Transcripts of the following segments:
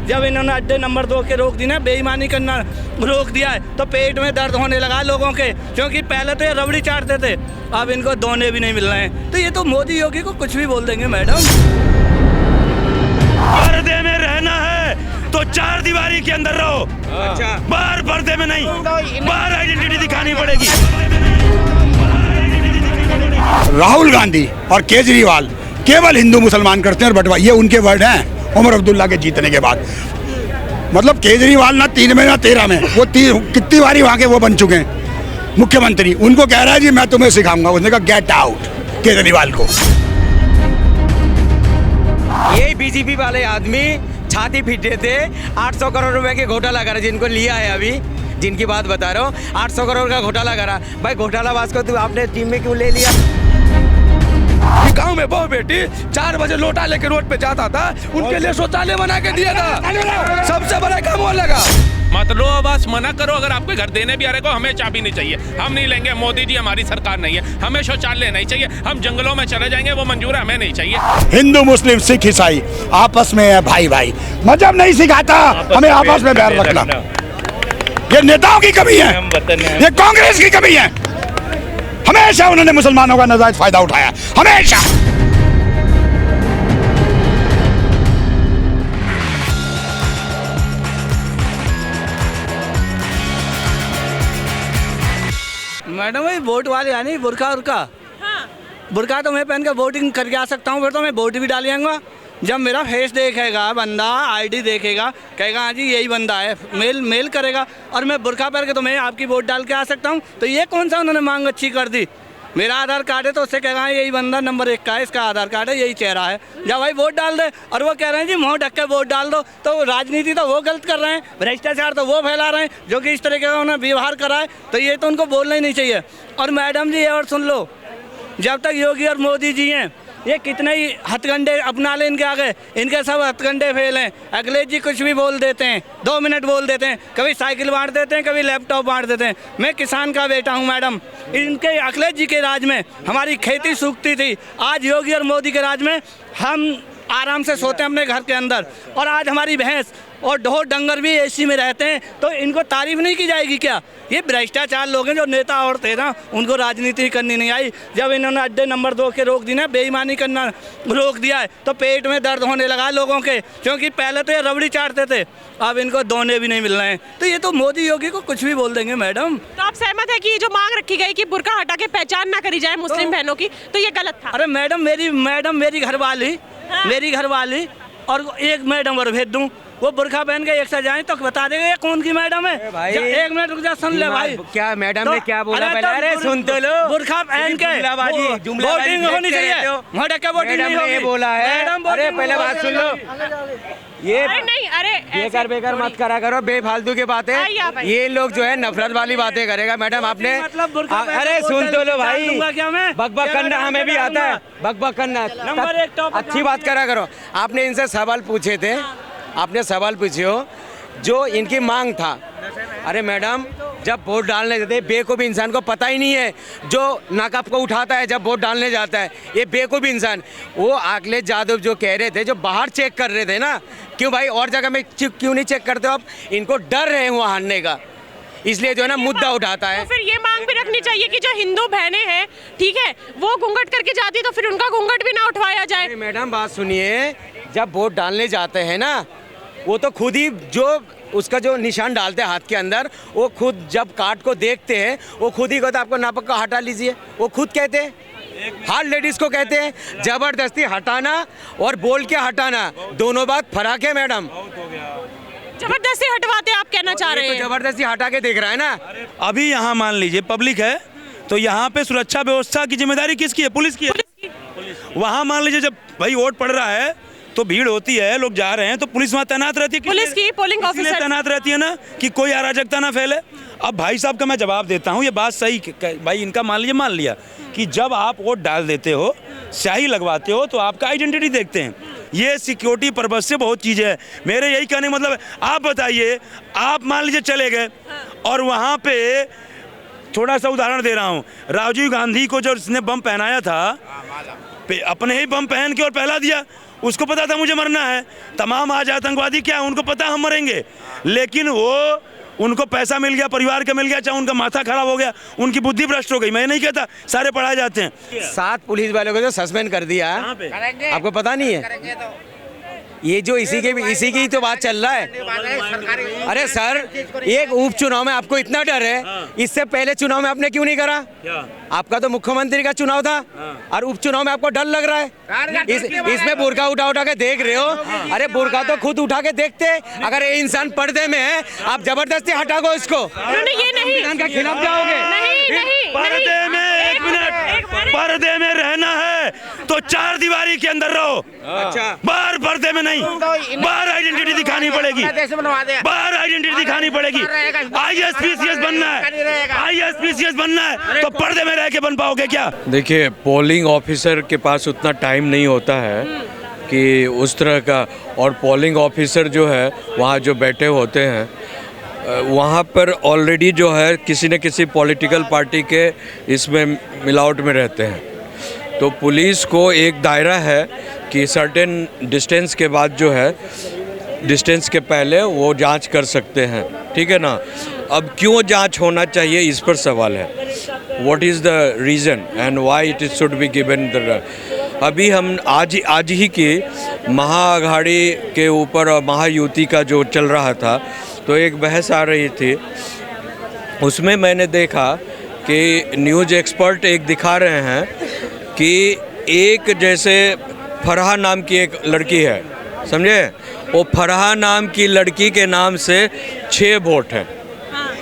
जब इन्होंने अड्डे नंबर 2 के रोक दी ना, बेईमानी करना रोक दिया है, तो पेट में दर्द होने लगा लोगों के, क्योंकि पहले तो ये रबड़ी चाटते थे, अब इनको दोने भी नहीं मिल रहे हैं। तो ये तो मोदी योगी को कुछ भी बोल देंगे मैडम। पर्दे में रहना है तो 4 दीवारी के अंदर रहो, अच्छा, बाहर पर्दे में नहीं, बाहर आइडेंटिटी दिखानी पड़ेगी। राहुल गांधी और केजरीवाल केवल हिंदू मुसलमान करते हैं और बंटवा, ये उनके वर्ड हैं उमर अब्दुल्ला के जीतने के बाद। मतलब केजरीवाल ना 3 में ना 13 में, वो कितनी बारी वहाँ के वो बन चुके हैं मुख्यमंत्री। उनको कह रहा है जी मैं तुम्हें सिखाऊंगा, उसने कहा गेट आउट केजरीवाल को। ये बीजेपी वाले आदमी छाती पीटे थे, 800 करोड़ रुपए के घोटाला करा, जिनको लिया है अभी, जिनकी बात बता रहा हूँ, 800 करोड़ का घोटाला करा। भाई घोटालाबाज को तो आपने टीम में क्यों ले लिया? गांव में बहू बेटी 4 बजे लोटा लेके रोड पे जाता था, उनके लिए शौचालय बना के दिया था, सबसे बड़ा काम वो लगा। मत लो, बस मना करो। अगर आपके घर देने भी आ रहे को, हमें चाबी नहीं चाहिए, हम नहीं लेंगे। मोदी जी हमारी सरकार नहीं है, हमें शौचालय नहीं चाहिए, हम जंगलों में चले जाएंगे, वो मंजूर है, हमें नहीं चाहिए। हिंदू मुस्लिम सिख ईसाई आपस में है भाई भाई, मजहब नहीं सिखाता हमें आपस में बैर रखना। ये नेताओं की कमी है, ये कांग्रेस की कमी है। हमेशा उन्होंने मुसलमानों का नाजायज फायदा उठाया, हमेशा। मैडम वही वोट वाले यानी बुरका उरका, हाँ। बुरका तो मैं पहन के वोटिंग करके आ सकता हूँ, फिर तो मैं वोट भी डाल आऊँगा। जब मेरा फेस देखेगा बंदा, आईडी देखेगा, कहेगा हाँ जी यही बंदा है, मेल करेगा, और मैं बुरका पहन के तो मैं आपकी वोट डाल के आ सकता हूँ। तो ये कौन सा उन्होंने मांग अच्छी कर दी? मेरा आधार कार्ड है तो उससे कहेगा यही बंदा नंबर 1 का है, इसका आधार कार्ड है, यही चेहरा है, जब भाई वोट डाल दे। और वो कह रहे हैं जी मुँह ढक के वोट डाल दो, तो राजनीति तो वो गलत कर रहे हैं, भ्रष्टाचार तो वो फैला रहे हैं, जो कि इस तरीके का उन्हें व्यवहार करा है, तो ये तो उनको बोलना ही नहीं चाहिए। और मैडम जी और सुन लो, जब तक योगी और मोदी जी हैं, ये कितने ही हथकंडे अपना ले इनके आगे, इनके सब हथकंडे फेल हैं। अखिलेश जी कुछ भी बोल देते हैं, 2 मिनट बोल देते हैं, कभी साइकिल बांट देते हैं, कभी लैपटॉप बांट देते हैं। मैं किसान का बेटा हूं मैडम, इनके अखिलेश जी के राज में हमारी खेती सूखती थी, आज योगी और मोदी के राज में हम आराम से सोते हैं अपने घर के अंदर, और आज हमारी भैंस और ढोर डंगर भी एसी में रहते हैं। तो इनको तारीफ नहीं की जाएगी क्या? ये भ्रष्टाचार लोग हैं, जो नेता और थे ना, उनको राजनीति करनी नहीं आई। जब इन्होंने अड्डे नंबर 2 के रोक दी ना, बेईमानी करना रोक दिया है, तो पेट में दर्द होने लगा लोगों के, क्योंकि पहले तो ये रबड़ी चाटते थे, अब इनको दोने भी नहीं मिल रहे हैं। तो ये तो मोदी योगी को कुछ भी बोल देंगे मैडम। तो आप सहमत है कि जो मांग रखी गई कि बुर्का हटा के पहचान ना करी जाए मुस्लिम बहनों की, तो ये गलत था? अरे मैडम मेरी घरवाली, हाँ। मेरी घरवाली और एक मैडम और भेज दूं, वो बुरखा पहन के एक से जाए तो बता देगा ये कौन की मैडम है भाई। 1 मिनट रुक जा, सुन ले भाई। क्या मैडम ने क्या बोला? अरे सुन तो लो, बुरखा पहन के वोटिंग होनी चाहिए, वोटिंग नहीं होगी, बोला है। अरे पहले बात सुन लो, ये नहीं, अरे बेकार मत करा करो, बेफालतू की बातें। ये लोग जो है नफरत वाली बातें करेगा मैडम। आपने अरे सुन तो लो भाई, बकबक करना हमें भी आता है, बकबक करना। अच्छी बात करा करो। आपने इनसे सवाल पूछे थे, आपने सवाल पूछे हो जो इनकी मांग था। अरे मैडम, जब वोट डालने जाते हैं, बेवकूफ़ इंसान को पता ही नहीं है, जो नाकब को उठाता है जब वोट डालने जाता है, ये बेवकूफ़ इंसान। वो अखिलेश यादव जो कह रहे थे, जो बाहर चेक कर रहे थे ना, क्यों भाई और जगह में क्यों नहीं चेक करते हो आप? इनको डर रहे हैं वहाँ हारने का, इसलिए जो है ना मुद्दा उठाता है। तो फिर ये मांग भी रखनी चाहिए कि जो हिंदू बहनें हैं, ठीक है, वो घूंघट करके जाती तो फिर उनका घूंघट भी ना उठवाया जाए। मैडम बात सुनिए, जब वोट डालने जाते हैं ना, वो तो खुद ही जो उसका जो निशान डालते हैं हाथ के अंदर, वो खुद जब कार्ड को देखते हैं, वो खुद ही कहते आपको नापक का हटा लीजिए। वो खुद कहते हैं, हर लेडीज को कहते हैं। जबरदस्ती हटाना और बोल के हटाना दोनों बात फर्क है मैडम। जबरदस्ती हटवाते आप कहना चाह रहे हैं? तो जबरदस्ती हटा के देख रहा है ना। अभी यहाँ मान लीजिए पब्लिक है, तो यहाँ पे सुरक्षा व्यवस्था की जिम्मेदारी किसकी है? पुलिस की है। वहाँ मान लीजिए जब भाई वोट पड़ रहा है तो भीड़ होती है, लोग जा रहे हैं, तो पुलिस वहाँ तैनात रहती है। पुलिस की पोलिंग ऑफिसर तैनात रहती है ना, कि कोई अराजकता ना फैले। अब भाई साहब का मैं जवाब देता हूँ, ये बात सही भाई इनका मान लिया कि जब आप वोट डाल देते हो, स्याही लगवाते हो, तो आपका आइडेंटिटी देखते हैं। ये सिक्योरिटी पर्पज से बहुत चीज़ है। मेरे यही कहने का मतलब है, आप बताइए, आप मान लीजिए चले गए और वहाँ पे थोड़ा सा उदाहरण दे रहा हूँ, राजीव गांधी को जब उसने बम पहनाया था, अपने ही बम पहन के और पहला दिया, उसको पता था मुझे मरना है। तमाम आज आतंकवादी क्या है, उनको पता हम मरेंगे, लेकिन वो उनको पैसा मिल गया, परिवार का मिल गया, चाहे उनका माथा खराब हो गया, उनकी बुद्धि भ्रष्ट हो गई। मैं नहीं कहता, सारे पढ़ाए जाते हैं। 7 पुलिस वालों को जो सस्पेंड कर दिया, आपको पता नहीं है? ये जो इसी की तो बात चल रहा है। अरे सर, एक उपचुनाव में आपको इतना डर है, इससे पहले चुनाव में आपने क्यों नहीं करा? आपका तो मुख्यमंत्री का चुनाव था और उपचुनाव में आपको डर लग रहा है। इसमें बुर्का उठा के देख रहे हो। अरे बुर्का तो खुद उठा के देखते। अगर ये इंसान पर्दे में है, आप जबरदस्ती हटा को इसको, संविधान के खिलाफ जाओगे। पर्दे में, एक मिनट, पर्दे में रहना है तो 4 दीवारी के अंदर रहो। अच्छा, बाहर पर्दे में नहीं, बाहर आइडेंटिटी दिखानी पड़ेगी, बाहर आइडेंटिटी दिखानी पड़ेगी। ISPCS बनना है, ISPCS बनना है तो पर्दे में रह के बन पाओगे क्या? देखिए, पोलिंग ऑफिसर के पास उतना टाइम नहीं होता है कि उस तरह का, और पोलिंग ऑफिसर जो है वहाँ जो बैठे होते हैं वहाँ पर ऑलरेडी जो है किसी न किसी पॉलिटिकल पार्टी के इसमें मिलावट में रहते हैं। तो पुलिस को एक दायरा है कि सर्टेन डिस्टेंस के बाद जो है, डिस्टेंस के पहले वो जांच कर सकते हैं, ठीक है ना। अब क्यों जांच होना चाहिए, इस पर सवाल है। What is the reason and why it should be given the. अभी हम आज ही की महाअघाड़ी के ऊपर और महायुति का जो चल रहा था, तो एक बहस आ रही थी, उसमें मैंने देखा कि न्यूज़ एक्सपर्ट एक दिखा रहे हैं कि एक जैसे फरहा नाम की एक लड़की है, समझे, वो फरहा नाम की लड़की के नाम से 6 वोट हैं,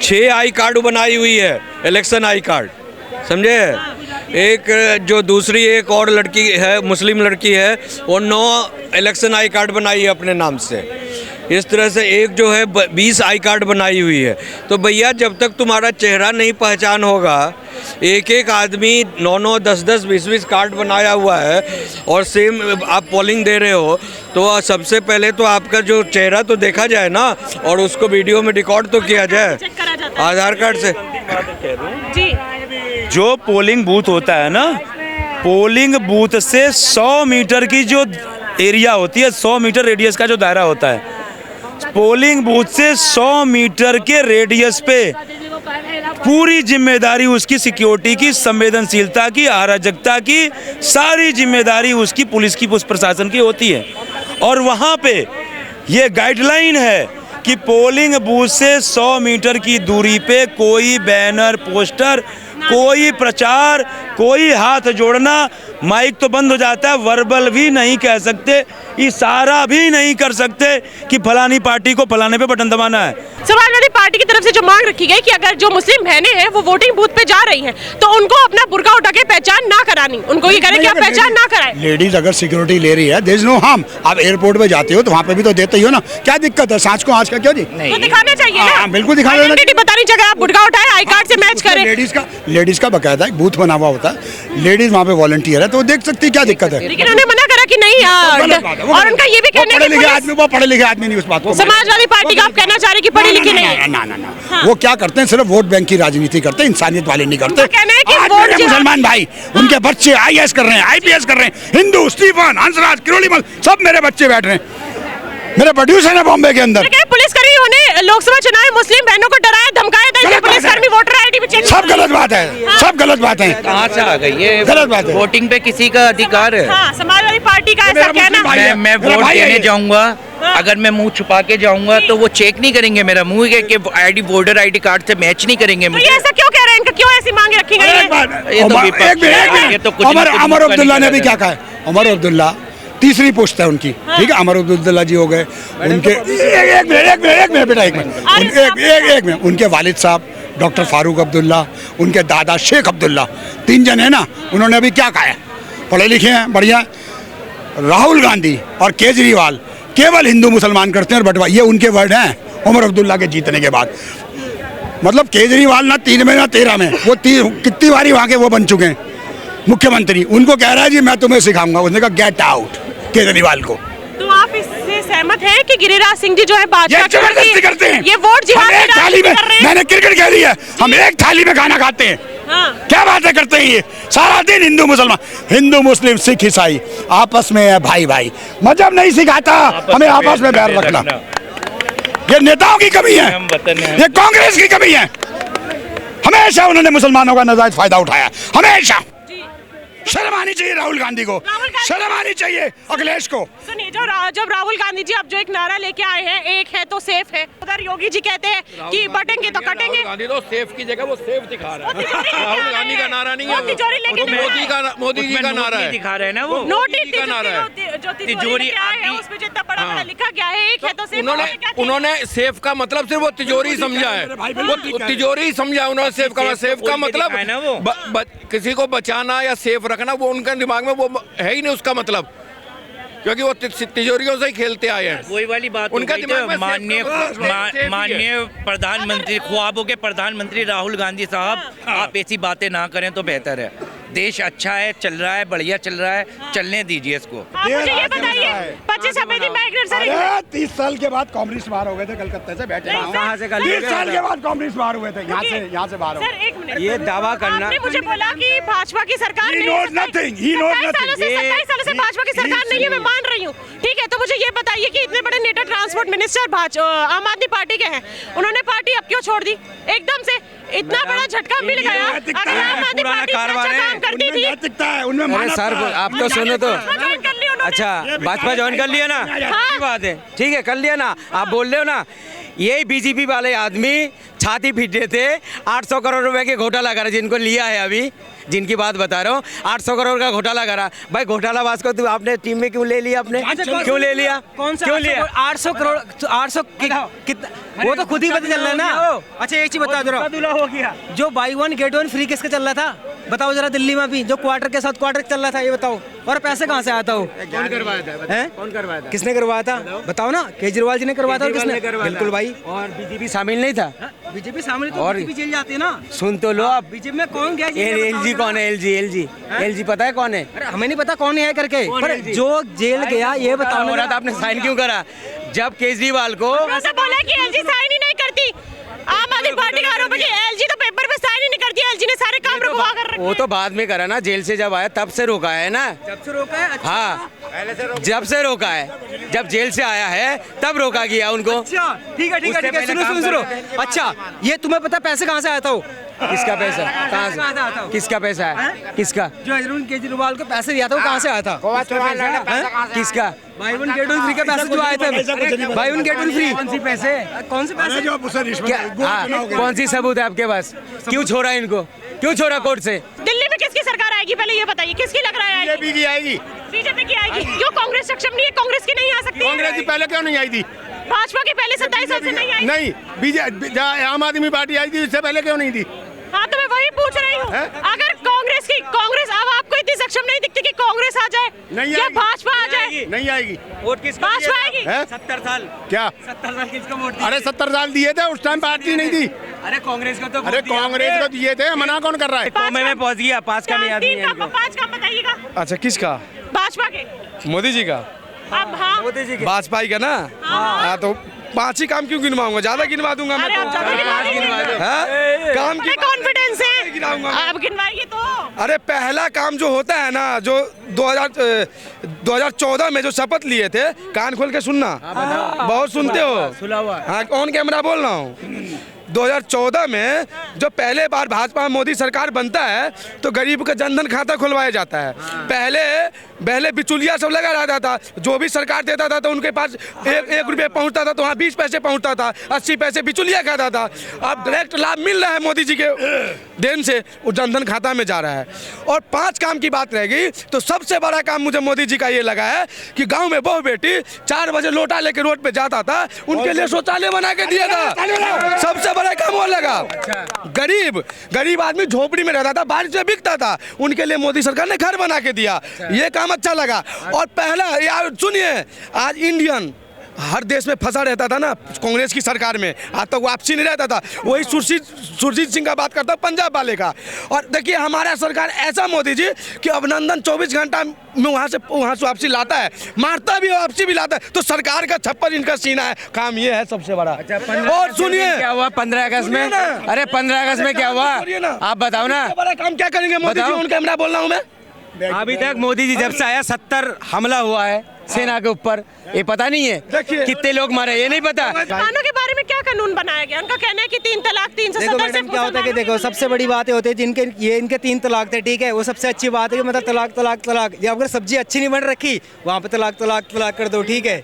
6 आई कार्ड बनाई हुई है, इलेक्शन आई कार्ड, समझे। एक जो दूसरी एक और लड़की है, मुस्लिम लड़की है, वो 9 इलेक्शन आई कार्ड बनाई है अपने नाम से। इस तरह से एक जो है 20 आई कार्ड बनाई हुई है। तो भैया, जब तक तुम्हारा चेहरा नहीं पहचान होगा, एक आदमी 9, 10, 20 कार्ड बनाया हुआ है और सेम आप पोलिंग दे रहे हो, तो सबसे पहले तो आपका जो चेहरा तो देखा जाए ना, और उसको वीडियो में रिकॉर्ड तो किया जाए आधार कार्ड से। जो पोलिंग बूथ होता है ना, पोलिंग बूथ से 100 मीटर की जो एरिया होती है, 100 मीटर रेडियस का जो दायरा होता है, पोलिंग बूथ से 100 मीटर के रेडियस पे पूरी जिम्मेदारी उसकी सिक्योरिटी की, संवेदनशीलता की, अराजकता की, सारी जिम्मेदारी उसकी पुलिस की, प्रशासन की होती है। और वहाँ पे ये गाइडलाइन है कि पोलिंग बूथ से 100 मीटर की दूरी पे कोई बैनर, पोस्टर, कोई प्रचार, कोई हाथ जोड़ना, माइक तो बंद हो जाता है, वर्बल भी नहीं कह सकते, इशारा भी नहीं कर सकते कि फलानी पार्टी को फलाने पे बटन दबाना है। समाजवादी पार्टी की तरफ से जो मांग रखी गई कि अगर जो मुस्लिम बहनें हैं वो वोटिंग बूथ पे जा रही हैं, तो उनको अपना बुर्का उठा के पहचान ना करानी, उनको ये करें कि आप पहचान ना कराएं। लेडीज अगर सिक्योरिटी ले रही है, देयर इज नो हार्म। आप एयरपोर्ट पे जाते हो तो वहाँ पे भी तो देते ही हो ना, क्या दिक्कत है? सांझ को आज का क्यों जी? तो दिखाना चाहिए ना, बिल्कुल दिखाना चाहिए। बतानी चाहिए, आप बुर्का उठाए, आई कार्ड से मैच करें। लेडीज का बकायदा एक बूथ बना हुआ होता है, लेडीज वहाँ पे वॉलंटियर है, तो देख सकती है, क्या दिक्कत है? लेकिन उन्हें मना करा कि नहीं, और उनका ये भी कहना है पढ़े लिखे आदमी नहीं उस बात को। समाजवादी पार्टी का आप कहना चाह रहे कि पढ़ी लिखी नहीं है? ना, वो क्या करते हैं, सिर्फ वोट बैंक की राजनीति करते हैं, इंसानियत वाले नहीं करते। कहना है कि आज मेरे मुसलमान भाई, उनके बच्चे IAS कर रहे हैं, IPS कर रहे हैं, हिंदू, स्टीफन, हंसराज, किरोड़ीमल, सब मेरे बच्चे बैठ रहे हैं, मेरे प्रोड्यूसर है बॉम्बे के अंदर। पुलिसकर्मियों ने लोकसभा चुनाव में मुस्लिम बहनों को डराया, धमकाया था, पुलिसकर्मी वोटर ID भी चेक। सब गलत बात है, सब गलत बात है। कहाँ से आ गई ये गलत बात है? वोटिंग पे किसी का अधिकार है। समाजवादी पार्टी का ऐसा कहना। मैं वोट देने जाऊंगा, अगर मैं मुंह छुपा के जाऊंगा तो वो चेक नहीं करेंगे मेरा मुंह के ID, वोटर ID कार्ड से मैच नहीं करेंगे मुझे। ये ऐसा क्यों कह रहे हैं, इनका क्यों ऐसी मांग रखी गई है? ये तो कुछ अमर अब्दुल्ला ने भी क्या कहा है? अमर अब्दुल्ला तीसरी पोस्ट है उनकी, ठीक है। अमर अब्दुल्ला जी हो गए, उनके एक मिनट बेटा, एक मिनट, उनके वालिद साहब डॉक्टर फारूक अब्दुल्ला, उनके दादा शेख अब्दुल्ला, 3 जन है ना, उन्होंने अभी क्या कहा है? पढ़े लिखे हैं, बढ़िया। राहुल गांधी और केजरीवाल केवल हिंदू मुसलमान करते हैं और बंटवा, ये उनके वर्ड हैं उमर अब्दुल्ला के जीतने के बाद। मतलब केजरीवाल ना 3 में ना 13 में, वो कितनी बारी वहाँ के वो बन चुके हैं मुख्यमंत्री। उनको कह रहा है जी मैं तुम्हें सिखाऊंगा, उसने कहा गेट आउट केजरीवाल को। तो आप इससे सहमत हैं कि गिरिराज सिंह जी जो है ये जबरदस्ती करते हैं, ये वोट जिहाद हम एक थाली में, मैंने क्रिकेट खेली है, हम एक थाली में खाना खाते हैं, क्या बातें करते हैं ये, सारा दिन हिंदू मुसलमान, हिंदू मुस्लिम सिख ईसाई आपस में है भाई भाई। मजहब नहीं सिखाता हमें आपस में बैर रखना। ये नेताओं की कमी है, ये कांग्रेस की कमी है। हमेशा उन्होंने मुसलमानों का नाजायज फायदा उठाया, हमेशा। शर्म आनी चाहिए राहुल गांधी को, शर्म आनी चाहिए अखिलेश को। सुनिए, जब राहुल गांधी जी अब जो एक नारा लेके आए हैं, एक है तो सेफ है, उधर योगी जी कहते हैं कि बटेंगे तो कटेंगे। गांधी तो सेफ की जगह वो सेफ दिखा रहा है। राहुल गांधी का नारा नहीं है, मोदी जी का नारा है, दिखा रहे हैं ना वो। नोटिस का नारा है, जो तिजोरी है उसमें जितना बड़ा बड़ा लिखा गया है, एक है तो सेफ। उन्होंने सेफ का मतलब सिर्फ वो तिजोरी समझा है, वो तिजोरी समझा उन्होंने सेफ का मतलब किसी को बचाना या सेफ रखना, वो उनके दिमाग में वो है ही नहीं उसका मतलब, क्योंकि वो तिजोरियों से ही खेलते आए हैं। वही वाली बात उनका दिमाग में माननीय प्रधानमंत्री, ख्वाबों के प्रधानमंत्री राहुल गांधी साहब, आप ऐसी बातें ना करें तो बेहतर है। देश अच्छा है, चल रहा है, बढ़िया चल रहा है, चलने दीजिए इसको। मुझे ये बताइए, 25 अप्रैल माइग्रेट सर, 30 साल के बाद कम्युनिस्ट बाहर हो गए थे कलकत्ते से, बैठे 30 साल के बाद कम्युनिस्ट बाहर हुए थे, यहाँ से बाहर हो गए। एक मिनट, ये दावा करना, आपने मुझे बोला कि भाजपा की सरकार नहीं है, 27 सालों से भाजपा की सरकार नहीं है, मैं मान रही हूँ, ठीक है। तो मुझे ये बताइए कि इतने बड़े नेता ट्रांसपोर्ट मिनिस्टर आम आदमी पार्टी के हैं, उन्होंने पार्टी अब क्यों छोड़ दी एकदम से? इतना बड़ा झटका मिल गया। अगर आम आदमी पार्टी काम करती थी, अरे सर आप तो सुनो तो, अच्छा भाजपा ज्वाइन कर लिया ना, अच्छी बात है, ठीक है कर लिया ना। आप बोल रहे हो ना, यही बीजेपी वाले आदमी छाती पीट रहे थे, 800 करोड़ रुपए के घोटाला करा, जिनको लिया है अभी, जिनकी बात बता रहा हूँ, 800 करोड़ का घोटाला करा। भाई घोटालाबाज को आपने टीम में क्यों ले लिया? अपने क्यों ले लिया? कौन सा क्यों लिया? 800 करोड़, 800 कितना, वो तो खुद ही पता चल रहा है ना। अच्छा एक चीज बता दो, हो गया जो बाई 1 गेट 1 फ्री किसका चल रहा था बताओ जरा? दिल्ली में भी जो क्वार्टर के साथ क्वार्टर चल रहा था, ये बताओ। और पैसे कहाँ से आता हो? कौन करवाया था? कौन करवाया था? किसने करवाया था बताओ ना? केजरीवाल जी ने करवाया था। और किसने? बिल्कुल भाई। और बीजेपी शामिल नहीं था? बीजेपी शामिल तो और बीजेपी जेल जाती है ना। सुन तो लो आप, बीजेपी में कौन गया? एलजी कौन है? एलजी पता है कौन है? अरे हमें नहीं पता कौन है करके, पर जो जेल गया ये बताओ हो रहा था, आपने साइन क्यों करा? जब केजरीवाल को बोला कि एलजी साइन ही नहीं करती, आम आदमी पार्टी का आरोप है कि एलजी तो पेपर पे साइन ही नहीं करती, एलजी ने सारे काम रुकवा कर रखे। वो तो बाद में करा ना, जेल से जब आया तब से रोका है ना। जब से रोका है? अच्छा। हाँ जब से रोका है, जब जेल से आया है तब रोका गया उनको। अच्छा ठीक है सुनो। अच्छा ये तुम्हें पता पैसे कहाँ से आया था? किसका पैसा? कहाँ से? किसका पैसा है? किसका? जो अरविंद केजरीवाल को पैसे दिया था वो कहाँ से आया था? किसका? बाई 1 गेट 1 फ्री के पैसे जो आए थे, बाई 1 गेट 1 फ्री। कौन से पैसे? कौन से पैसे? कौन सी सबूत है आपके पास? क्यों छोड़ा इनको? क्यों छोड़ा कोर्ट से? दिल्ली में किसकी सरकार आएगी पहले ये बताइए, किसकी लग रहा है? बीजेपी की आएगी। बीजेपी की आएगी। क्यों कांग्रेस सक्षम नहीं है? कांग्रेस की नहीं आ सकती? कांग्रेस की पहले क्यों नहीं आई थी? भाजपा की पहले 27 साल से नहीं आई। नहीं, बीजेपी आम आदमी पार्टी आई थी, इससे पहले क्यों नहीं थी? हाँ तो मैं वही पूछ रही हूँ, अगर कांग्रेस अब आपको इतनी सक्षम नहीं दिखती कि कांग्रेस आ जाए नहीं या आएगी। भाजपा आ जाए? नहीं आएगी। वोट किसको? भाजपा आएगी। 70 साल। क्या 70 साल किसको वोट दिए? अरे 70 साल दिए थे, उस टाइम पार्टी नहीं थी। अरे कांग्रेस को तो अरे कांग्रेस को दिए थे, मना कौन कर रहा है? मैं पहुंच गया, 5 का नहीं आदमी है। 5 का बताइएगा। अच्छा किसका? भाजपा के। मोदी जी का? अब हाँ मोदी जी के। भाजपा का ना? हाँ तो 5 ही काम क्यों गिनवाऊंगा? ज्यादा गिनवा दूंगा मैं अरे आप ज्यादा गिनवा दीजिए। हाँ? काम की कॉन्फिडेंस है, गिनाऊंगा। आप गिनवाइए तो। अरे पहला काम जो होता है ना, जो 2014 में जो शपथ लिए थे, कान खोल के सुनना, बहुत सुनते हो। हाँ ऑन कैमरा बोल रहा हूँ। 2014 में जो पहले बार भाजपा मोदी सरकार बनता है तो गरीब का जनधन खाता खुलवाया जाता है। पहले बिचौलिया सब लगा रहता था, जो भी सरकार देता था तो उनके पास 1 रुपये पहुंचता था तो वहाँ 20 पैसे पहुंचता था, 80 पैसे बिचौलिया खाता था। अब डायरेक्ट लाभ मिल रहा है मोदी जी के देन से, वो जनधन खाता में जा रहा है। और 5 काम की बात रह गई तो सबसे बड़ा काम मुझे मोदी जी का ये लगा है कि गाँव में बहू बेटी 4 बजे लोटा लेके रोड पे जाता था, उनके लिए शौचालय बना के दिया था। सबसे बड़ा काम वो लगा। गरीब आदमी झोपड़ी में रहता था, बारिश में बिकता था, उनके लिए मोदी सरकार ने घर बना के दिया। ये काम अच्छा लगा। और पहला यार सुनिए, आज इंडियन हर देश में फंसा रहता था ना कांग्रेस की सरकार में, आज तक वापसी नहीं रहता था। वही सुरजीत सिंह का बात करता हूँ, पंजाब वाले का। और देखिए हमारा सरकार ऐसा मोदी जी कि अभिनंदन 24 घंटा में वहाँ से वापसी लाता है, मारता भी वापसी भी लाता है। तो सरकार का छप्पर इनका सीना है, काम ये है सबसे बड़ा। और सुनिए क्या हुआ 15 अगस्त में? अरे 15 अगस्त में क्या हुआ आप बताओ ना। बड़ा काम क्या करेंगे मोदी जी? उनका कैमरा बोल रहा हूँ मैं। अभी तक मोदी जी जब से आया 70 हमला हुआ है सेना के ऊपर, ये पता नहीं है कितने लोग मारे, ये नहीं पता। कानून के बारे में क्या कानून बनाया गया? उनका कहना है कि 3 तलाक 370 से क्या होता है कि देखो सबसे बड़ी बात होती है जिनके इनके 3 तलाक थे, ठीक है, वो सबसे अच्छी बात है कि मतलब तलाक तलाक तलाक। या अगर सब्जी अच्छी नहीं बन रखी वहाँ पे तलाक तलाक तलाक कर दो, ठीक है।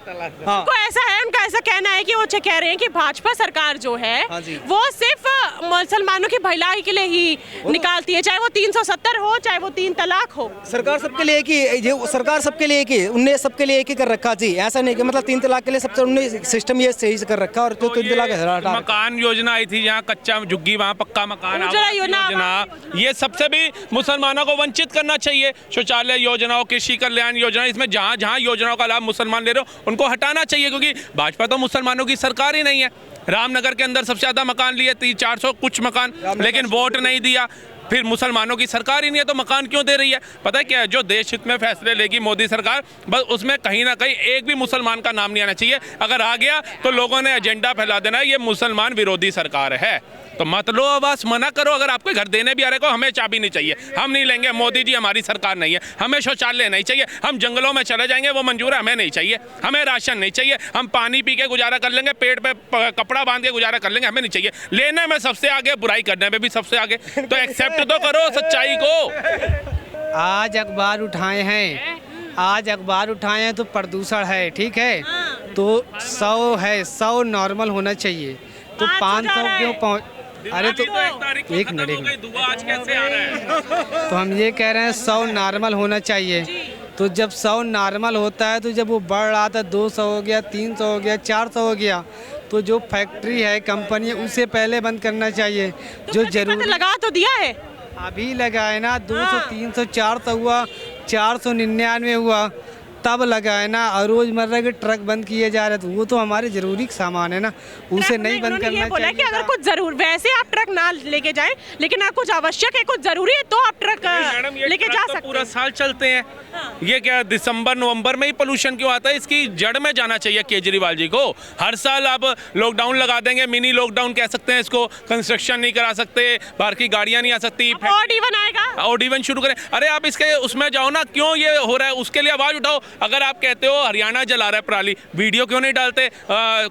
हाँ, ऐसा है, उनका ऐसा कहना है कि वो कह रहे हैं कि भाजपा सरकार जो है वो सिर्फ मुसलमानों की भलाई के लिए ही निकालती है, चाहे वो 370 हो चाहे वो 3 तलाक हो। सरकार सबके लिए एक ही, सरकार सबके लिए एक ही, उनने सबके लिए एक ही कर रखा जी। ऐसा नहीं कि मतलब 3 तलाक के लिए सबसे उन्होंने सिस्टम ये सही से कर रखा। और तो 3 तलाक मकान योजना आई थी, जहाँ कच्चा झुग्गी वहाँ पक्का मकान योजना, ये सबसे भी मुसलमानों को वंचित करना चाहिए। शौचालय योजनाओं, कृषि कल्याण योजना, इसमें जहाँ जहाँ योजनाओं का लाभ मुसलमान ले रहे हो उनको हटाना चाहिए, क्योंकि भाजपा तो मुसलमानों की सरकार ही नहीं है। रामनगर के अंदर सबसे ज्यादा मकान लिए 400 कुछ मकान, लेकिन वोट नहीं दिया। फिर मुसलमानों की सरकार ही नहीं है तो मकान क्यों दे रही है? पता है क्या है, जो देश हित में फैसले लेगी मोदी सरकार, बस उसमें कहीं ना कहीं एक भी मुसलमान का नाम नहीं आना चाहिए। अगर आ गया तो लोगों ने एजेंडा फैला देना है ये मुसलमान विरोधी सरकार है। तो मत लो आवाज, मना करो। अगर आपके घर देने भी आ रहे को, हमें चाबी नहीं चाहिए, हम नहीं लेंगे। मोदी जी हमारी सरकार नहीं है, हमें शौचालय नहीं चाहिए, हम जंगलों में चले जाएंगे, वो मंजूर है, हमें नहीं चाहिए। हमें राशन नहीं चाहिए, हम पानी पी के गुजारा कर लेंगे, पेट पे कपड़ा बांध के गुजारा कर लेंगे, हमें नहीं चाहिए। लेने में सबसे आगे, बुराई करने में भी सबसे आगे। तो एक्सेप्ट तो करो सच्चाई को। आज अखबार उठाए हैं, आज अखबार उठाए हैं तो प्रदूषण है, ठीक है, तो 100 है, 100 नॉर्मल होना चाहिए, तो 500 क्यों पहुँच? अरे तो एक मिनट आज कैसे आ रहा है? तो हम ये कह रहे हैं 100 नॉर्मल होना चाहिए। तो जब 100 नॉर्मल होता है तो जब वो बढ़ रहा था 200 हो गया, 300 हो गया, 400 हो गया, तो जो फैक्ट्री है, कंपनी है, उसे पहले बंद करना चाहिए। जो जरूर लगा तो दिया है, अभी लगाए ना 200, 300, 400 हुआ, 499 हुआ, तब लगाए ना। और रोजमर्रा के ट्रक बंद किए जा रहे, तो वो तो हमारे जरूरी सामान है ना, उसे नहीं बंद करना चाहिए। बोला कि अगर कुछ जरूर, वैसे आप ट्रक ना लेके जाएं, लेकिन अगर कुछ आवश्यक है, कुछ जरूरी है तो आप ट्रक लेके जा सकते हैं। पूरा साल चलते हैं, ये क्या दिसंबर नवंबर में ही पोल्यूशन क्यों आता है? इसकी जड़ में जाना चाहिए केजरीवाल जी को। हर साल आप लॉकडाउन लगा देंगे, मिनी लॉकडाउन कह सकते हैं इसको, कंस्ट्रक्शन नहीं करा सकते, बाहर की गाड़ियां नहीं आ सकती, ऑड इवन शुरू करें। अरे आप इसके उसमें जाओ ना, क्यों ये हो रहा है उसके लिए आवाज उठाओ। अगर आप कहते हो हरियाणा जला रहा है पराली, वीडियो क्यों नहीं डालते?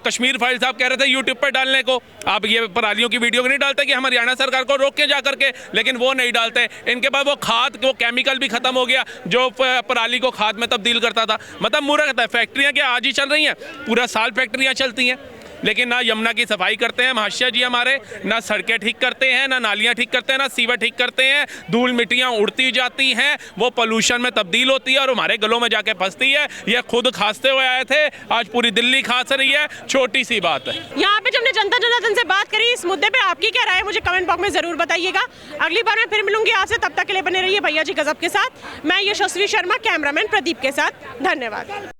कश्मीर फाइल साहब कह रहे थे यूट्यूब पर डालने को, आप ये परालियों की वीडियो नहीं डालते कि हम हरियाणा सरकार को रोक के जा करके, लेकिन वो नहीं डालते। इनके पास वो खाद, वो केमिकल भी खत्म हो गया जो पराली को खाद में तब्दील करता था। मतलब मूर्ख है। फैक्ट्रियां क्या आज ही चल रही हैं? पूरा साल फैक्ट्रियां चलती हैं, लेकिन ना यमुना की सफाई करते हैं महाशय जी हमारे, ना सड़कें ठीक करते हैं, ना नालियां ठीक करते हैं, ना सीवर ठीक करते हैं। धूल मिट्टियां उड़ती जाती हैं, वो पोल्यूशन में तब्दील होती है और हमारे गलों में जाके फंसती है। ये खुद खांसते हुए आए थे, आज पूरी दिल्ली खांस रही है, छोटी सी बात है। यहाँ पे जब हमने जनता जनार्दन से बात करी इस मुद्दे पे, आपकी क्या राय है मुझे कमेंट बॉक्स में जरूर बताइएगा। अगली बार मैं फिर मिलूंगी आपसे, तब तक के लिए बने रहिए भैया जी गजब के साथ। मैं यशस्वी शर्मा, कैमरामैन प्रदीप के साथ, धन्यवाद।